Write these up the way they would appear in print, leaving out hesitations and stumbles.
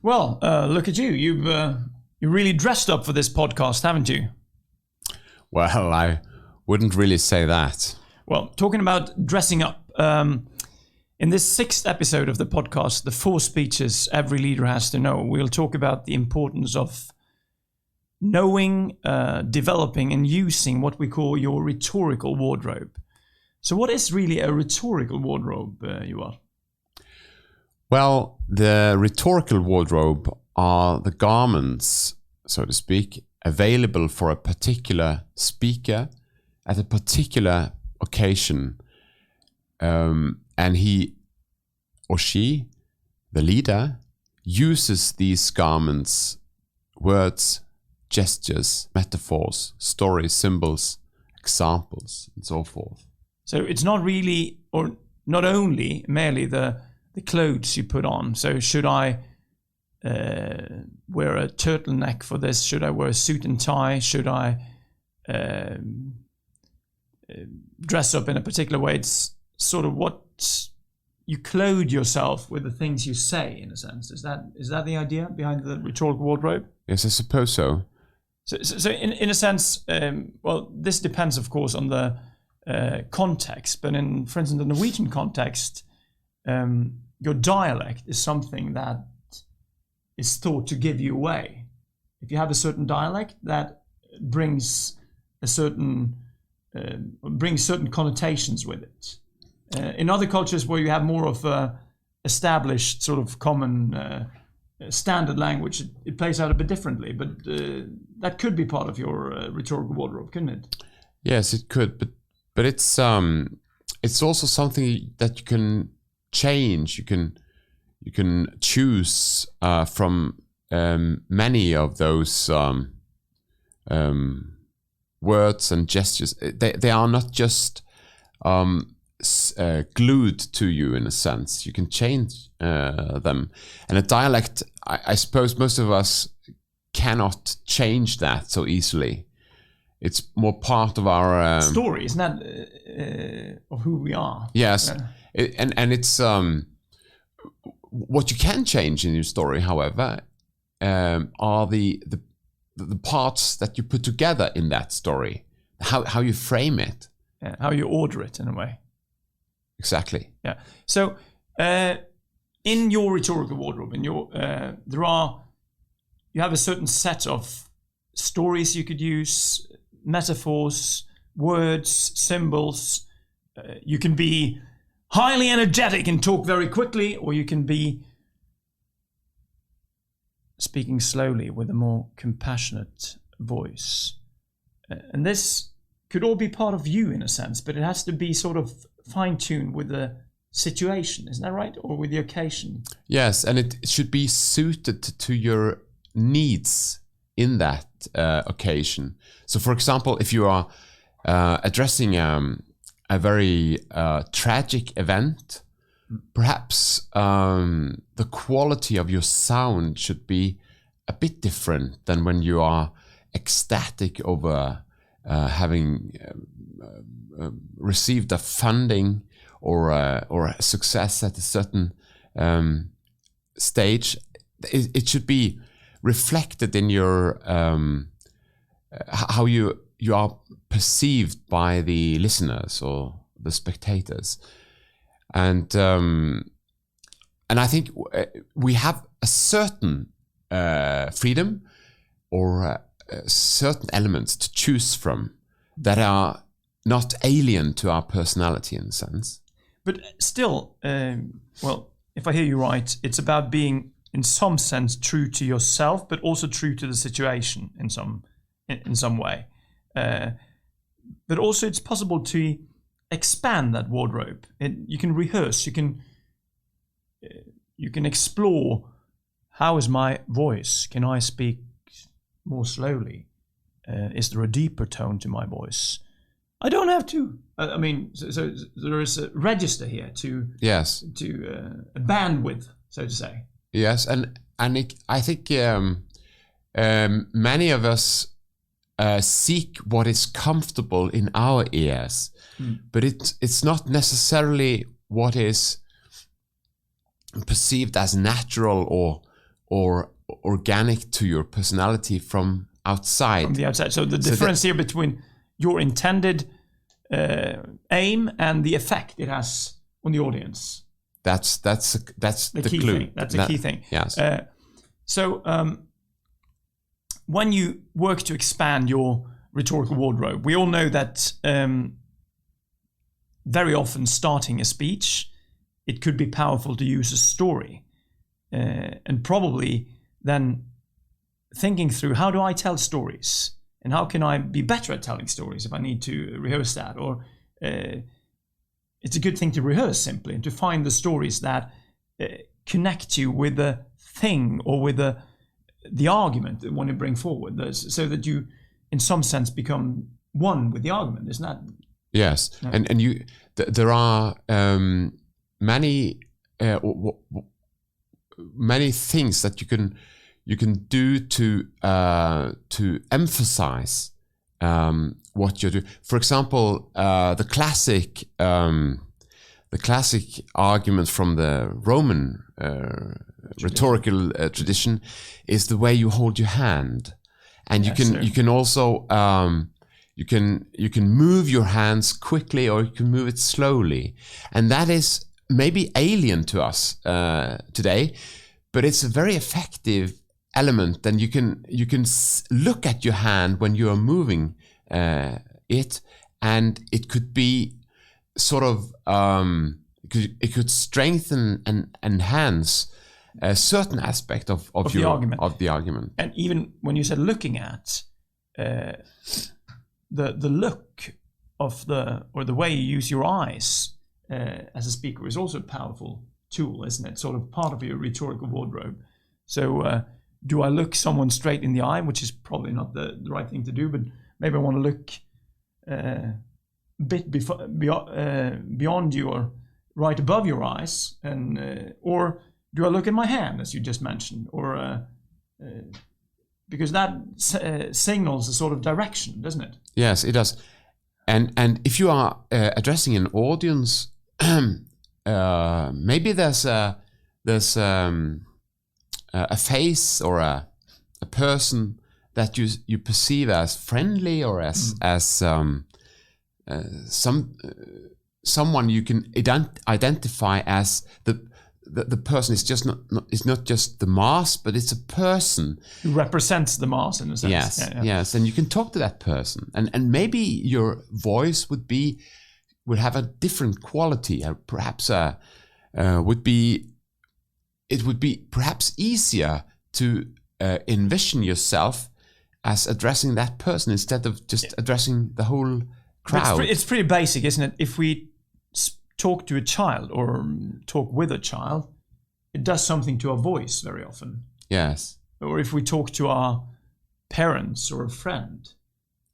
Well, look at you. You really dressed up for this podcast, haven't you? Well, I wouldn't really say that. Well, talking about dressing up, in this 6th episode of the podcast, the 4 speeches every leader has to know, we'll talk about the importance of knowing, developing, and using what we call your rhetorical wardrobe. So what is really a rhetorical wardrobe, Joar? Well, the rhetorical wardrobe are the garments, so to speak, available for a particular speaker at a particular occasion. And he or she, the leader, uses these garments, words, gestures, metaphors, stories, symbols, examples, and so forth. So it's not really, or not only merely the clothes you put on. So should I wear a turtleneck for this? Should I wear a suit and tie? Should I dress up in a particular way? It's sort of what you clothe yourself with, the things you say, in a sense. Is that the idea behind the rhetorical wardrobe? Yes, I suppose so. So in a sense, well, this depends, of course, on the context. But for instance, the Norwegian context, your dialect is something that is thought to give you away. If you have a certain dialect, that brings certain connotations with it. In other cultures where you have more of a established sort of common standard language, it plays out a bit differently. But that could be part of your rhetorical wardrobe, couldn't it? Yes, it could. But it's also something that you can change. You can choose from many of those words and gestures. They are not just glued to you, in a sense. You can change them. And a dialect, I suppose most of us cannot change that so easily. It's more part of our story, isn't that of who we are? Yes, and it's what you can change in your story, however, are the parts that you put together in that story, how you frame it, how you order it in a way. Exactly. Yeah. So, in your rhetorical wardrobe, you have a certain set of stories you could use, metaphors, words, symbols. You can be highly energetic and talk very quickly, or you can be speaking slowly with a more compassionate voice. And this could all be part of you, in a sense, but it has to be sort of fine-tuned with the situation, isn't that right? Or with the occasion? Yes, and it should be suited to your needs in that occasion. So, for example, if you are addressing a very tragic event, perhaps the quality of your sound should be a bit different than when you are ecstatic over having received a funding or a success at a certain stage. It should be reflected in your how you are perceived by the listeners or the spectators, and I think we have a certain freedom or certain elements to choose from that are not alien to our personality, in a sense. But still, well, if I hear you right, it's about being, in some sense, true to yourself, but also true to the situation in some way. But also, it's possible to expand that wardrobe. You can rehearse. You can explore. How is my voice? Can I speak more slowly? Is there a deeper tone to my voice? I don't have to. I mean, so there is a register here to a bandwidth, so to say. Yes, and I think many of us seek what is comfortable in our ears, but it's not necessarily what is perceived as natural or organic to your personality from outside. From the outside. So the difference here between your intended aim and the effect it has on the audience. That's the key clue. Thing. That's a key thing. Yes. So when you work to expand your rhetorical wardrobe, we all know that very often starting a speech, it could be powerful to use a story, and probably then thinking through, how do I tell stories, and how can I be better at telling stories if I need to rehearse that, or it's a good thing to rehearse simply and to find the stories that connect you with the thing or with the argument that you want to bring forward, so that you in some sense become one with the argument, isn't that? Yes. No. And you there are many things that you can do to emphasize what you're doing. For example, the classic argument from the Roman rhetorical tradition is the way you hold your hand, and you can also you can move your hands quickly, or you can move it slowly, and that is maybe alien to us today, but it's a very effective element. And you can look at your hand when you are moving it, and it could be sort of it could strengthen and enhance a certain aspect of the argument. And even when you said looking at, the look of the way you use your eyes as a speaker is also a powerful tool, isn't it? Sort of part of your rhetorical wardrobe. So do I look someone straight in the eye, which is probably not the right thing to do, but maybe I want to look a bit beyond you, or right above your eyes, and or do I look at my hand, as you just mentioned, or because that signals a sort of direction, doesn't it? Yes, it does. And if you are addressing an audience, maybe there's a face or a person that you perceive as friendly, or as someone you can identify as the person is not just the mass, but it's a person who represents the mass in a sense. Yes, yes, and you can talk to that person, and maybe your voice would have a different quality, perhaps would be perhaps easier to envision yourself as addressing that person instead of just addressing the whole crowd. It's pretty basic, isn't it? If we talk to a child or talk with a child, it does something to our voice very often. Yes. Or if we talk to our parents or a friend.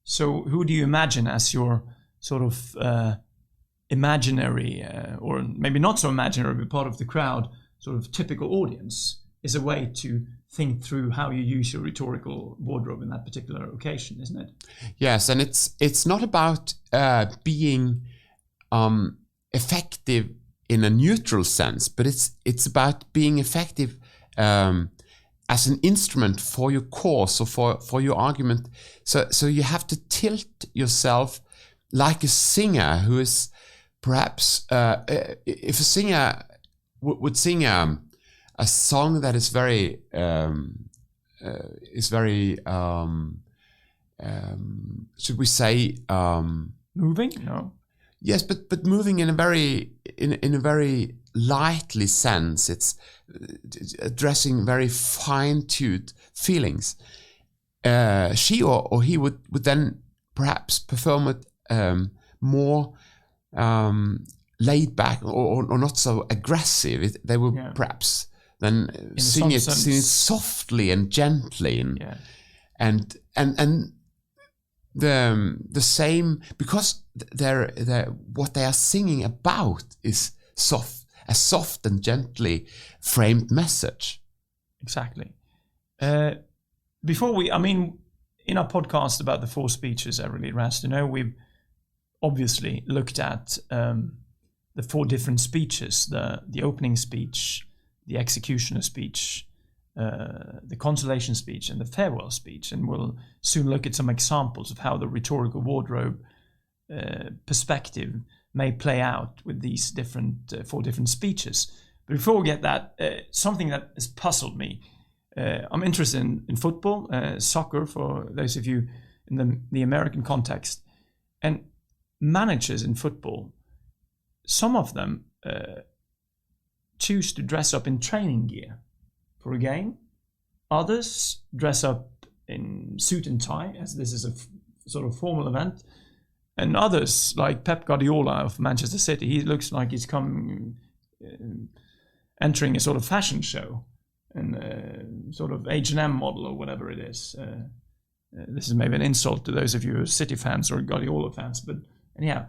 So who do you imagine as your sort of imaginary, or maybe not so imaginary, but part of the crowd, sort of typical audience, is a way to think through how you use your rhetorical wardrobe in that particular occasion, isn't it? Yes, and it's not about being effective in a neutral sense, but it's about being effective as an instrument for your cause or for your argument. So you have to tilt yourself like a singer who is perhaps if a singer would sing a song that is very should we say moving? No. Yes, but moving in a very lightly sense. It's addressing very fine-tuned feelings. She or he would then perhaps perform it more laid back or not so aggressive. They would perhaps then sing it softly and gently, and the same, because what they are singing about is a soft and gently framed message. Exactly. Before in our podcast about the 4 speeches every leader has to know, we've obviously looked at the 4 different speeches: the opening speech, the executioner speech, the consolation speech and the farewell speech, and we'll soon look at some examples of how the rhetorical wardrobe perspective may play out with these different 4 different speeches. But before we get that, something that has puzzled me. I'm interested in football, soccer, for those of you in the American context, and managers in football. Some of them choose to dress up in training gear for a game. Others dress up in suit and tie, as this is a sort of formal event. And others, like Pep Guardiola of Manchester City, he looks like he's entering a sort of fashion show, and sort of H&M model or whatever it is. This is maybe an insult to those of you who are City fans or Guardiola fans, but anyhow,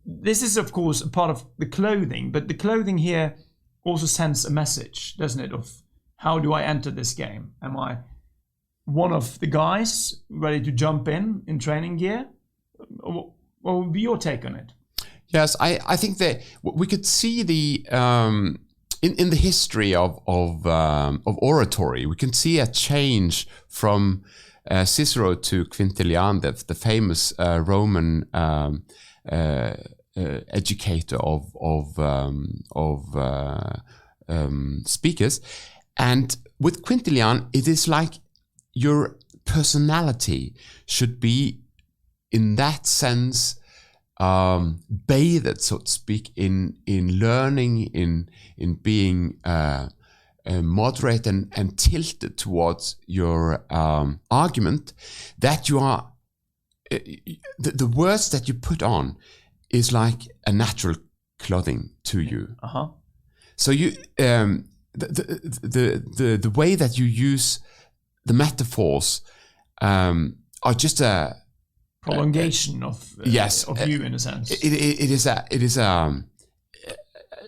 this is of course a part of the clothing, but the clothing here also sends a message, doesn't it, of how do I enter this game? Am I one of the guys ready to jump in training gear? What would be your take on it? Yes, I think that we could see the in the history of oratory, we can see a change from Cicero to Quintilian, the famous Roman educator of speakers, and with Quintilian, it is like your personality should be, in that sense, bathed, so to speak, in learning, in being moderate and tilted towards your argument, that you are the words that you put on is like a natural clothing to you. Uh-huh. So you the way that you use the metaphors are just a prolongation of you, in a sense. It is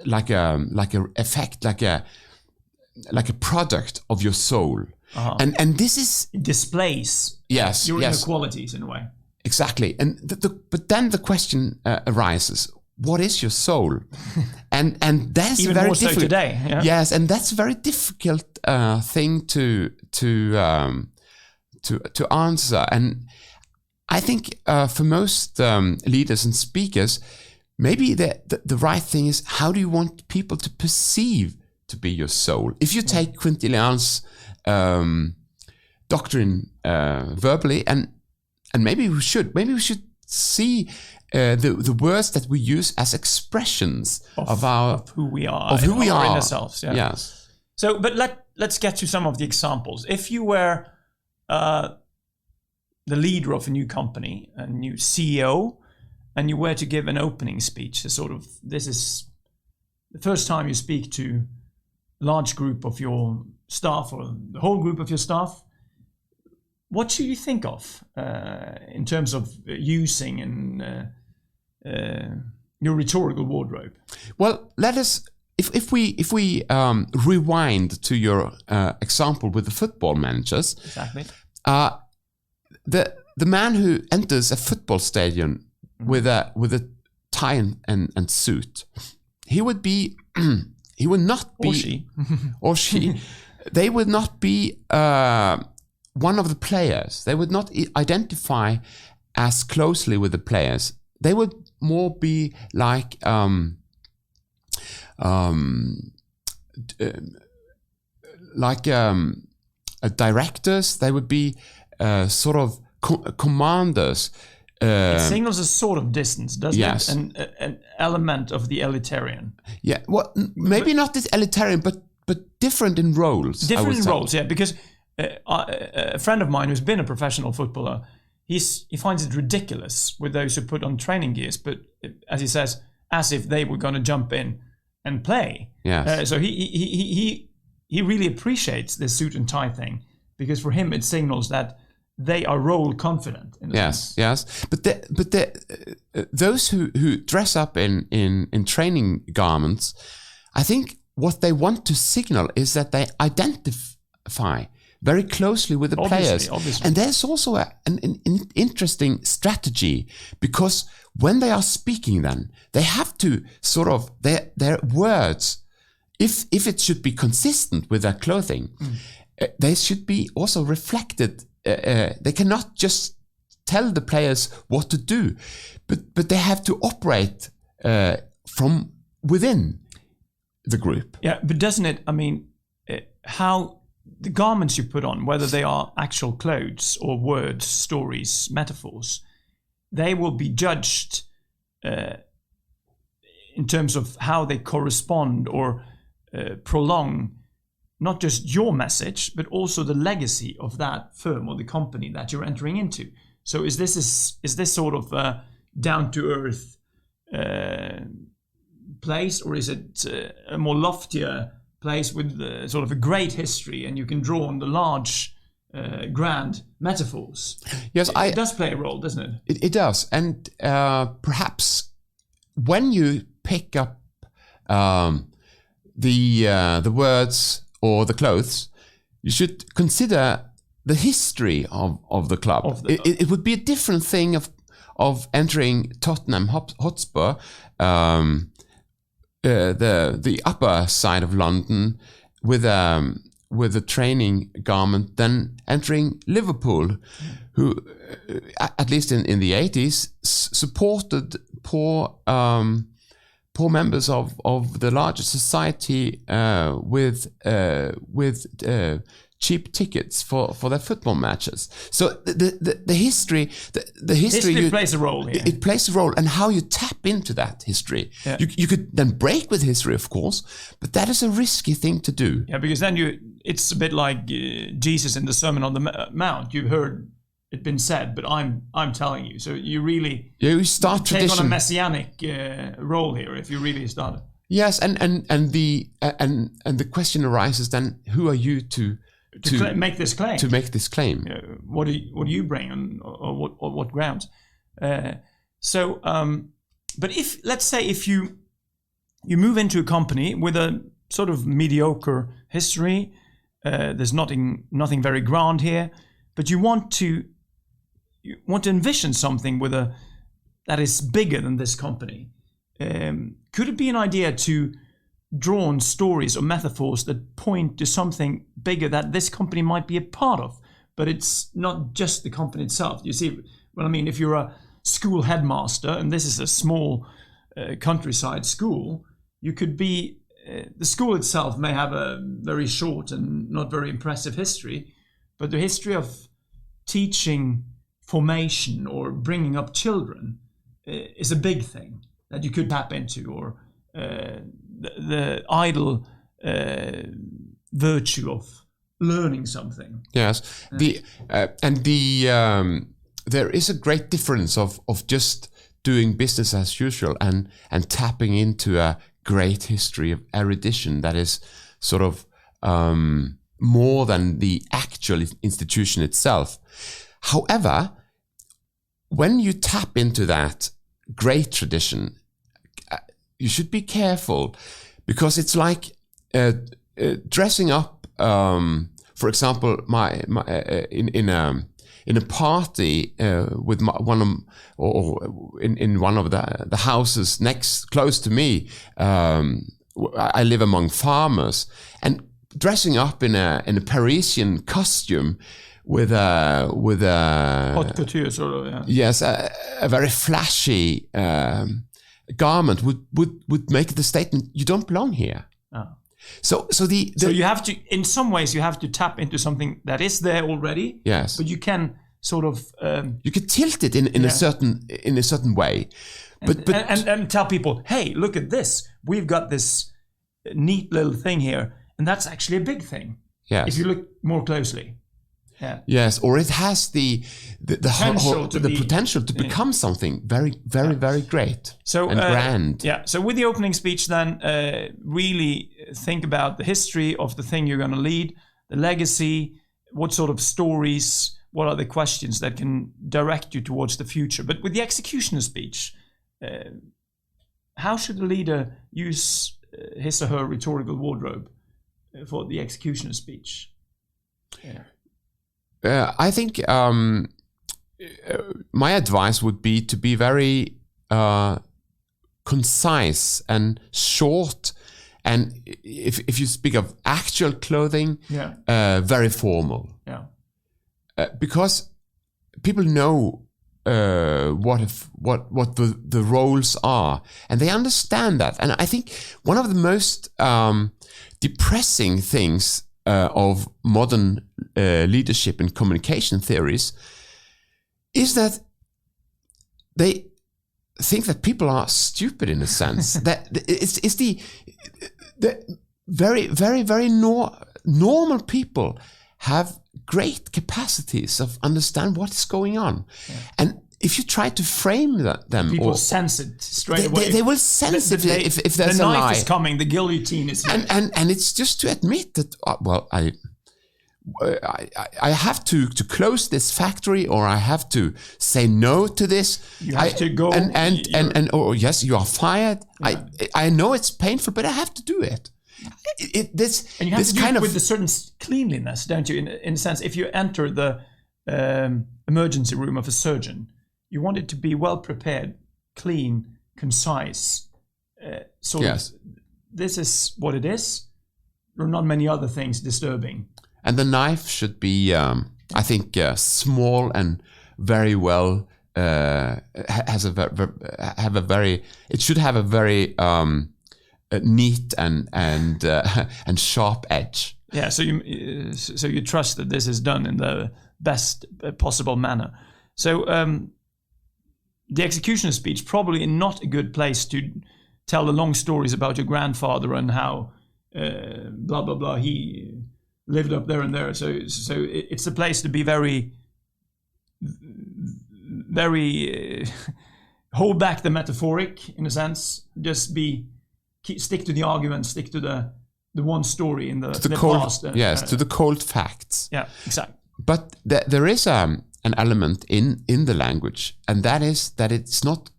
like a effect, like a product of your soul. Uh-huh. And this is, it displays your inequalities in a way. Exactly. And but then the question arises: what is your soul? and that's even very more difficult so today. Yeah? Yes, and that's a very difficult thing to answer. And I think for most leaders and speakers, maybe the right thing is, how do you want people to perceive to be your soul? If you take Quintilian's doctrine verbally, and maybe we should see the words that we use as expressions of who we are, of who we are in ourselves. Yeah. Yes. So, but let's get to some of the examples. If you were the leader of a new company, a new CEO, and you were to give an opening speech, this is the first time you speak to a large group of your staff or the whole group of your staff, what should you think of in terms of using your rhetorical wardrobe? Well, let us, if we rewind to your example with the football managers. Exactly. The man who enters a football stadium with a tie and suit, he would not be, or she, they would not be one of the players. They would not identify as closely with the players. They would more be like directors. They would be sort of commanders. It signals a sort of distance, doesn't it? An element of the elitarian. Yeah, well, maybe not this elitarian, but different in roles. Different in roles, yeah. Because a friend of mine who's been a professional footballer, he finds it ridiculous with those who put on training gears, but as he says, as if they were going to jump in and play. Yes. So he really appreciates this suit and tie thing, because for him it signals that they are role confident. Yes. But those who dress up in training garments, I think what they want to signal is that they identify very closely with the players. Obviously. And there's also an interesting strategy, because when they are speaking, then they have to sort of, their words if it should be consistent with their clothing, they should be also reflected. They cannot just tell the players what to do, but they have to operate from within the group. Yeah, but doesn't it? I mean, how the garments you put on, whether they are actual clothes or words, stories, metaphors, they will be judged in terms of how they correspond or prolong not just your message, but also the legacy of that firm or the company that you're entering into. So is this sort of a down-to-earth place, or is it a more loftier place with sort of a great history, and you can draw on the large, grand metaphors? Yes, it does play a role, doesn't it? It does, and perhaps when you pick up the words or the clothes, you should consider the history of the club. It would be a different thing of entering Tottenham Hotspur, the upper side of London, with a training garment, than entering Liverpool, who, at least in the 80s, supported poor members of the larger society with cheap tickets for their football matches. So the history plays a role here. It plays a role, and how you tap into that history. Yeah. You could then break with history, of course, but that is a risky thing to do. Yeah, because then it's a bit like Jesus in the Sermon on the Mount. You've heard it been said, but I'm telling you. So you really you start take tradition. on a messianic role here if you really start it. Yes, and the question arises then: who are you to make this claim? To make this claim, what do you bring on, or what grounds? But if, let's say, if you move into a company with a sort of mediocre history, there's nothing very grand here, but you want to envision something that is bigger than this company. Could it be an idea to draw on stories or metaphors that point to something bigger that this company might be a part of, but it's not just the company itself? You see, well, I mean, if you're a school headmaster and this is a small countryside school, you could be, the school itself may have a very short and not very impressive history, but the history of teaching formation or bringing up children is a big thing that you could tap into, or the idle virtue of learning something. Yes, there is a great difference of just doing business as usual and tapping into a great history of erudition that is sort of more than the actual institution itself. However, when you tap into that great tradition, you should be careful, because it's like dressing up. For example, in a party with in one of the houses close to me. I live among farmers, and dressing up in a Parisian costume with a haute couture, sort of. Yeah. Yes, a very flashy garment would make the statement, you don't belong here. Oh. So you have to, in some ways, you have to tap into something that is there already. Yes, but you can sort of you could tilt it in a certain way, and tell people, hey, look at this. We've got this neat little thing here, and that's actually a big thing. Yes, if you look more closely. Yeah. Yes, or it has the potential to become something very great, and grand. Yeah. So with the opening speech, then really think about the history of the thing you're going to lead, the legacy, what sort of stories, what are the questions that can direct you towards the future. But with the executioner speech, how should the leader use his or her rhetorical wardrobe for the executioner speech? Yeah. I think my advice would be to be very concise and short And if you speak of actual clothing, very formal. Yeah. Because people know what the roles are, and they understand that. And I think one of the most depressing things of modern leadership and communication theories is that they think that people are stupid in a sense. That it's the very, very, very normal people have great capacities of understand what is going on. Yeah. And if you try to frame them, people sense it straight away. They will sense it if there's a lie. The knife is coming, the guillotine is here. And it's just to admit that, I have to close this factory, or I have to say no to this. You have to go. And or yes, you are fired. Yeah. I know it's painful, but I have to do it. And you have to do it with a certain cleanliness, don't you? In a sense, if you enter the emergency room of a surgeon, you want it to be well prepared, clean, concise. Yes. This is what it is. There are not many other things disturbing. And the knife should be, I think, small and very well. It should have a very neat and sharp edge. Yeah, so you trust that this is done in the best possible manner. So the executioner speech, probably not a good place to tell the long stories about your grandfather and how blah blah blah he lived up there and there. So it's a place to be very, very hold back the metaphoric in a sense. Just stick to the argument, stick to the one story in the past. To the cold facts. Yeah, exactly. But there is an element in the language, and that is that it's not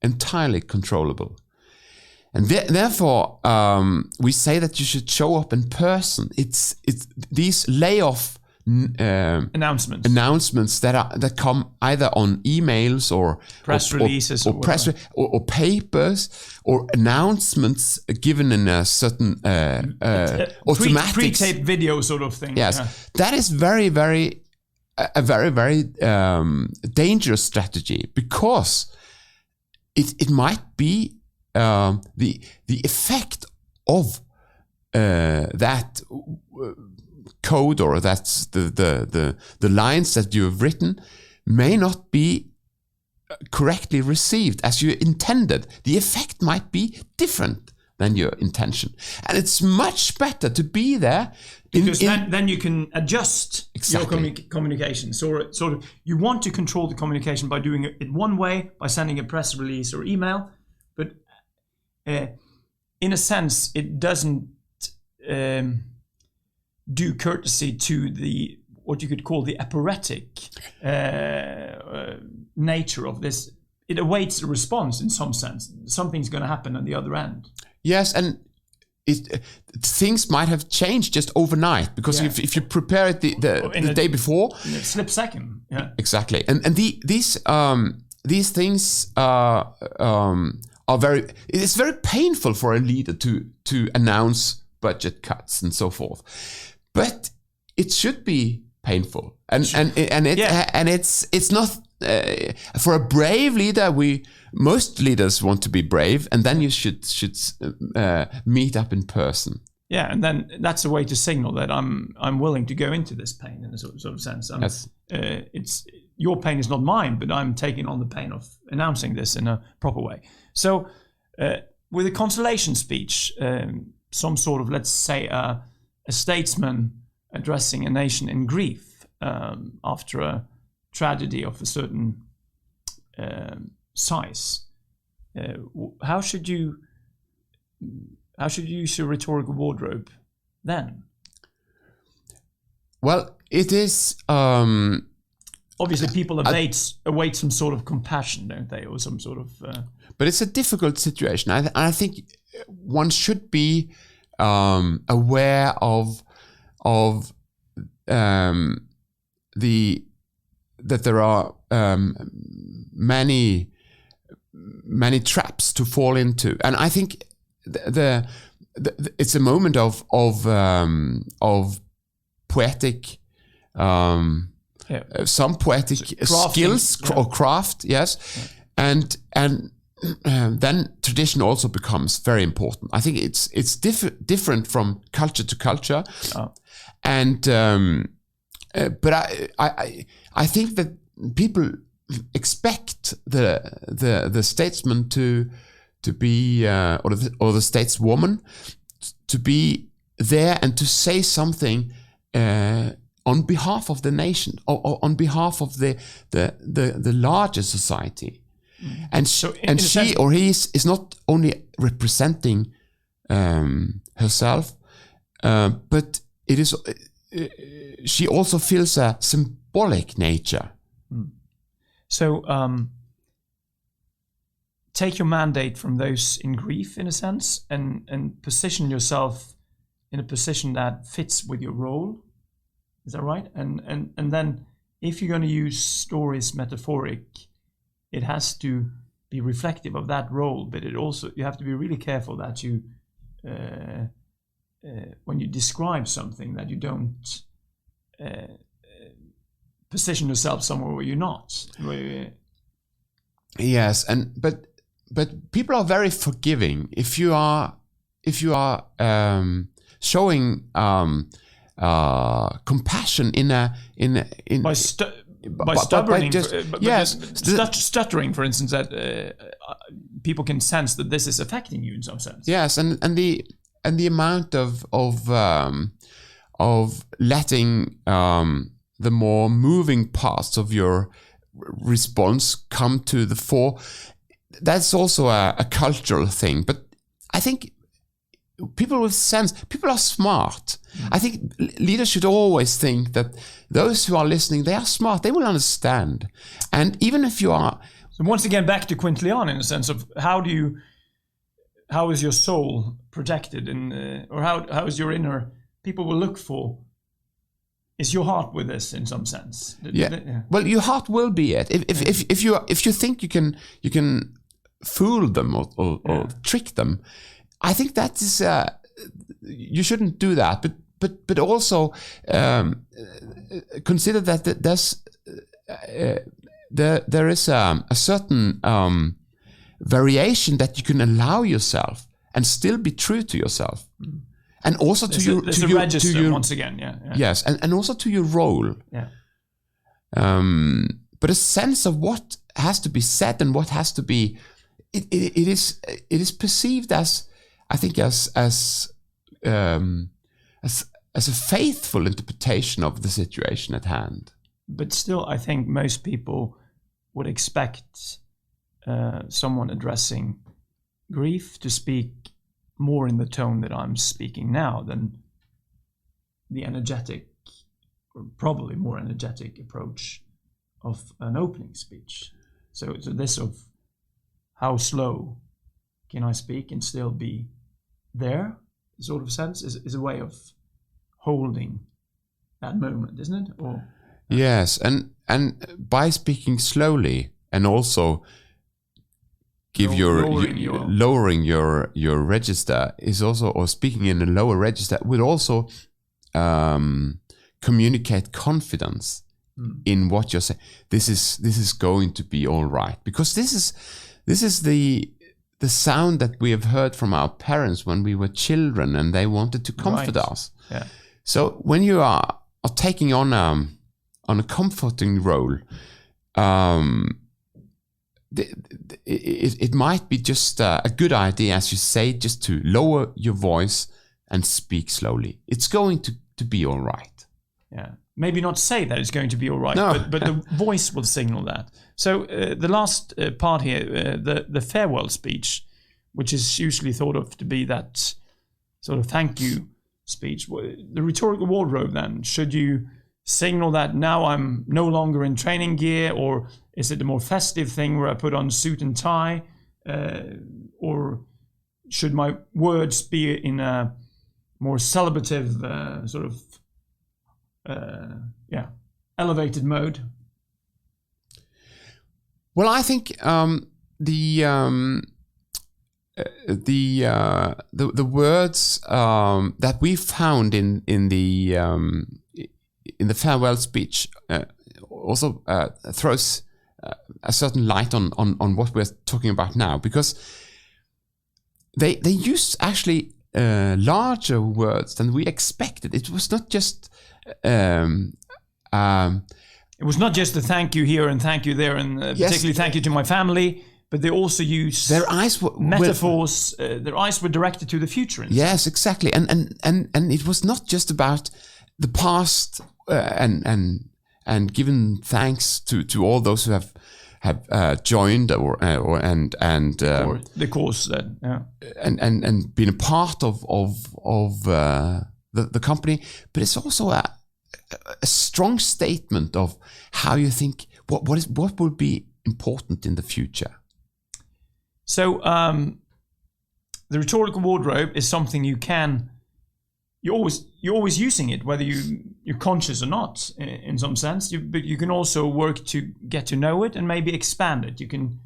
entirely controllable. And therefore, we say that you should show up in person. It's these layoff announcements that come either on emails or press releases or papers or announcements given in a certain automatic pre-taped video sort of thing. Yes, that is very, very a very, very dangerous strategy, because it might be the effect of that code, or that's the lines that you have written, may not be correctly received as you intended. The effect might be different than your intention, and it's much better to be there. Because then you can adjust your communications. So sort of you want to control the communication by doing it one way, by sending a press release or email, but in a sense it doesn't do courtesy to the what you could call the aphoretic nature of this. It awaits a response in some sense. Something's going to happen at the other end. Yes, and things might have changed just overnight, because if you prepare it the day before, in a slip second. Yeah, exactly. And these things are very. It's very painful for a leader to announce budget cuts and so forth, but it should be painful, and it's not for a brave leader. Most leaders want to be brave, and then you should meet up in person. Yeah, and then that's a way to signal that I'm willing to go into this pain in a sort of sense. Yes. It's your pain is not mine, but I'm taking on the pain of announcing this in a proper way. So with a consolation speech, some sort of, let's say, a statesman addressing a nation in grief after a tragedy of a certain size, how should you use your rhetorical wardrobe then? Well, it is obviously people await some sort of compassion, don't they, or some sort of. But it's a difficult situation. I think one should be aware of that there are many traps to fall into, and I think the it's a moment of poetic, some poetic skills or craft, yes, and then tradition also becomes very important. I think it's different from culture to culture, and but I think that people expect the statesman to be or the stateswoman to be there and to say something on behalf of the nation or on behalf of the larger society. And she or he is not only representing herself, but it is she also feels a symbolic nature. So take your mandate from those in grief, in a sense, and position yourself in a position that fits with your role. Is that right? And then if you're going to use stories metaphoric, it has to be reflective of that role, but it also, you have to be really careful that you when you describe something, that you don't position yourself somewhere where you're not. Yes, but people are very forgiving if you are showing compassion by stuttering, for instance, that people can sense that this is affecting you in some sense. Yes, and the amount of letting the more moving parts of your response come to the fore, that's also a cultural thing. But I think people with sense, people are smart. I think leaders should always think that those who are listening, they are smart, they will understand. And even if you are... So once again, back to Quintilian, in a sense of how is your soul protected, or how is your inner, people will look for, is your heart with this in some sense? Yeah. Well, your heart will be it. If you think you can fool them or trick them, I think that is you shouldn't do that. But also consider that there is a certain variation that you can allow yourself and still be true to yourself. And also to your register, once again, yes, and also to your role. Yeah. But a sense of what has to be said and what has to be, it is perceived as, I think, as a faithful interpretation of the situation at hand. But still, I think most people would expect someone addressing grief to speak more in the tone that I'm speaking now than the energetic, or probably more energetic approach of an opening speech. So this of how slow can I speak and still be there, sort of sense, is a way of holding that moment, isn't it? Or yes, and by speaking slowly and also lowering your register is also, or speaking in a lower register will also communicate confidence in what you're saying. This is going to be all right, because this is the sound that we have heard from our parents when we were children and they wanted to comfort us. Yeah. So when you are taking on a comforting role, it might be just a good idea, as you say, just to lower your voice and speak slowly. It's going to be all right. Yeah. Maybe not say that it's going to be all right, but the voice will signal that. So the last part here, the farewell speech, which is usually thought of to be that sort of thank you speech. The rhetorical wardrobe then, should you signal that now I'm no longer in training gear, or is it a more festive thing where I put on suit and tie, or should my words be in a more celebrative sort of elevated mode? Well, I think the words that we found in the farewell speech also throws a certain light on what we're talking about now, because they used actually larger words than we expected. It was not just it was not just the thank you here and thank you there, and particularly thank you to my family, but they also used their eyes metaphors. Their eyes were directed to the future. Yes, exactly, and it was not just about the past and given thanks to all those who have joined or the course then, and been a part of the company, but it's also a strong statement of how you think what will be important in the future. So the rhetorical wardrobe is something you're always using it, whether you're conscious or not, in some sense. But you can also work to get to know it and maybe expand it. You can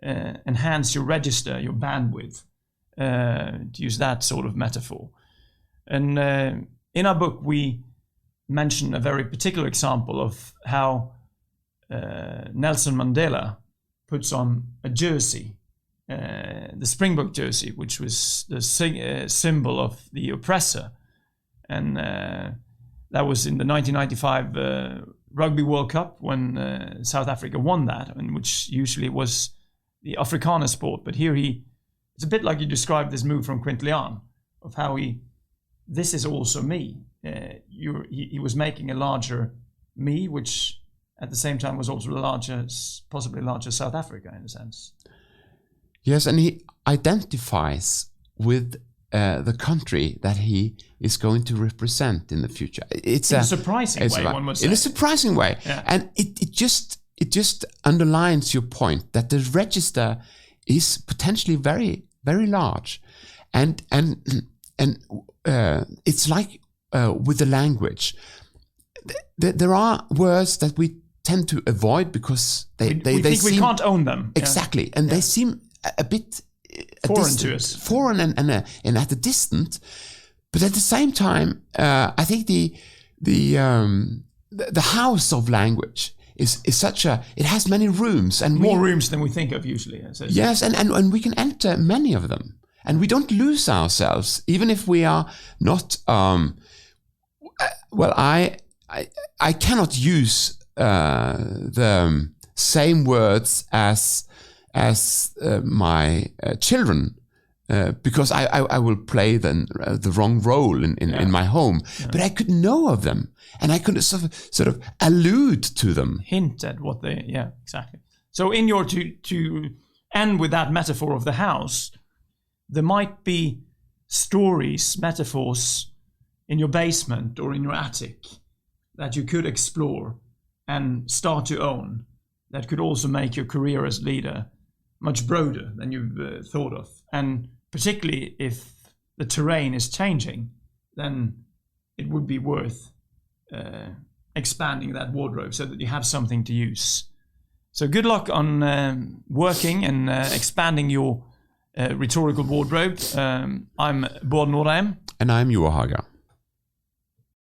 enhance your register, your bandwidth, to use that sort of metaphor. And in our book, we mention a very particular example of how Nelson Mandela puts on a jersey, the Springbok jersey, which was the symbol of the oppressor. And that was in the 1995 Rugby World Cup when South Africa won that, and which usually was the Afrikaner sport. But here it's a bit like you described this move from Quintilian, of how this is also me. He was making a larger me, which at the same time was also possibly larger South Africa in a sense. Yes, and he identifies with the country that he is going to represent in the future. It's in a surprising way, one must say. In a surprising way. Yeah. And it just underlines your point that the register is potentially very, very large. And it's like with the language. There are words that we tend to avoid because they think we can't own them. Exactly. Yeah. And they seem a bit foreign to us. Foreign and at a distance. But at the same time, I think the house of language is such it has many rooms and more rooms than we think of usually. Yes, and we can enter many of them. And we don't lose ourselves, even if we are not. I cannot use the same words as my children because I will play the wrong role in my home. Yeah. But I could know of them, and I could sort of allude to them, hint at what they. Yeah, exactly. So in your to end with that metaphor of the house, there might be stories, metaphors in your basement or in your attic that you could explore and start to own, that could also make your career as leader much broader than you've thought of. And particularly if the terrain is changing, then it would be worth expanding that wardrobe so that you have something to use. So good luck on working and expanding your rhetorical wardrobe. I'm Bård. And I'm Joar.